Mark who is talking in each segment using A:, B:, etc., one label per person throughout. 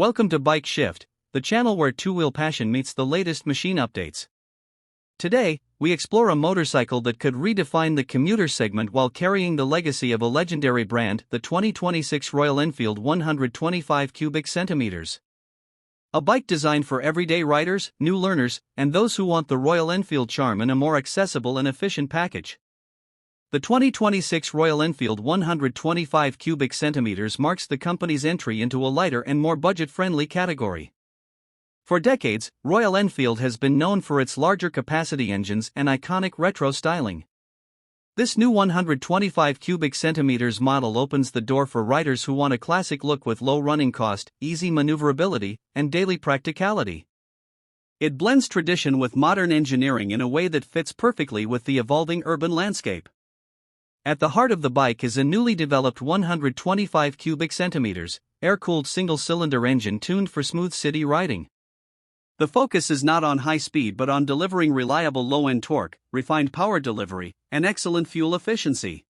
A: Welcome to Bike Shift, the channel where two-wheel passion meets the latest machine updates. Today, we explore a motorcycle that could redefine the commuter segment while carrying the legacy of a legendary brand, the 2026 Royal Enfield 125 cubic centimeters. A bike designed for everyday riders, new learners, and those who want the Royal Enfield charm in a more accessible and efficient package. The 2026 Royal Enfield 125 cubic centimeters marks the company's entry into a lighter and more budget-friendly category. For decades, Royal Enfield has been known for its larger capacity engines and iconic retro styling. This new 125 cubic centimeters model opens the door for riders who want a classic look with low running cost, easy maneuverability, and daily practicality. It blends tradition with modern engineering in a way that fits perfectly with the evolving urban landscape. At the heart of the bike is a newly developed 125 cubic centimeters, air-cooled single-cylinder engine tuned for smooth city riding. The focus is not on high speed but on delivering reliable low-end torque, refined power delivery, and excellent fuel efficiency.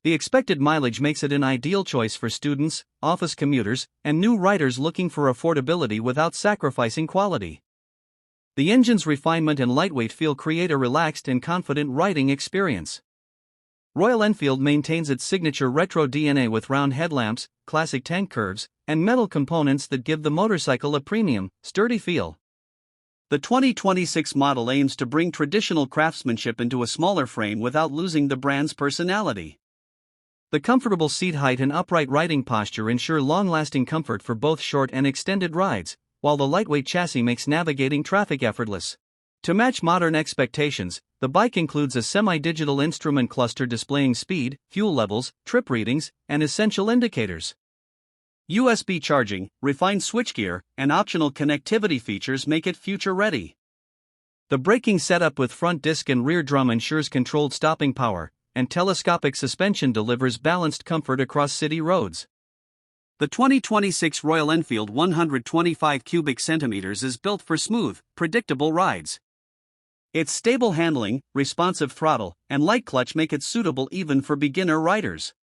A: The expected mileage makes it an ideal choice for students, office commuters, and new riders looking for affordability without sacrificing quality. The engine's refinement and lightweight feel create a relaxed and confident riding experience. Royal Enfield maintains its signature retro DNA with round headlamps, classic tank curves, and metal components that give the motorcycle a premium, sturdy feel. The 2026 model aims to bring traditional craftsmanship into a smaller frame without losing the brand's personality. The comfortable seat height and upright riding posture ensure long-lasting comfort for both short and extended rides, while the lightweight chassis makes navigating traffic effortless. To match modern expectations, the bike includes a semi-digital instrument cluster displaying speed, fuel levels, trip readings, and essential indicators. USB charging, refined switchgear, and optional connectivity features make it future-ready. The braking setup with front disc and rear drum ensures controlled stopping power, and telescopic suspension delivers balanced comfort across city roads. The 2026 Royal Enfield 125 cubic centimeters is built for smooth, predictable rides. Its stable handling, responsive throttle, and light clutch make it suitable even for beginner riders.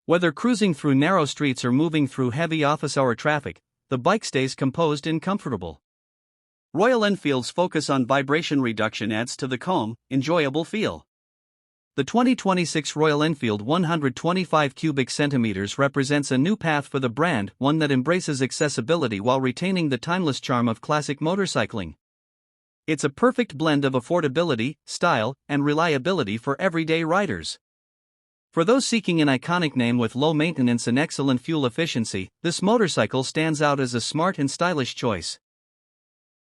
A: Whether cruising through narrow streets or moving through heavy office-hour traffic, the bike stays composed and comfortable. Royal Enfield's focus on vibration reduction adds to the calm, enjoyable feel. The 2026 Royal Enfield 125 cubic centimeters represents a new path for the brand, one that embraces accessibility while retaining the timeless charm of classic motorcycling. It's a perfect blend of affordability, style, and reliability for everyday riders. For those seeking an iconic name with low maintenance and excellent fuel efficiency, this motorcycle stands out as a smart and stylish choice.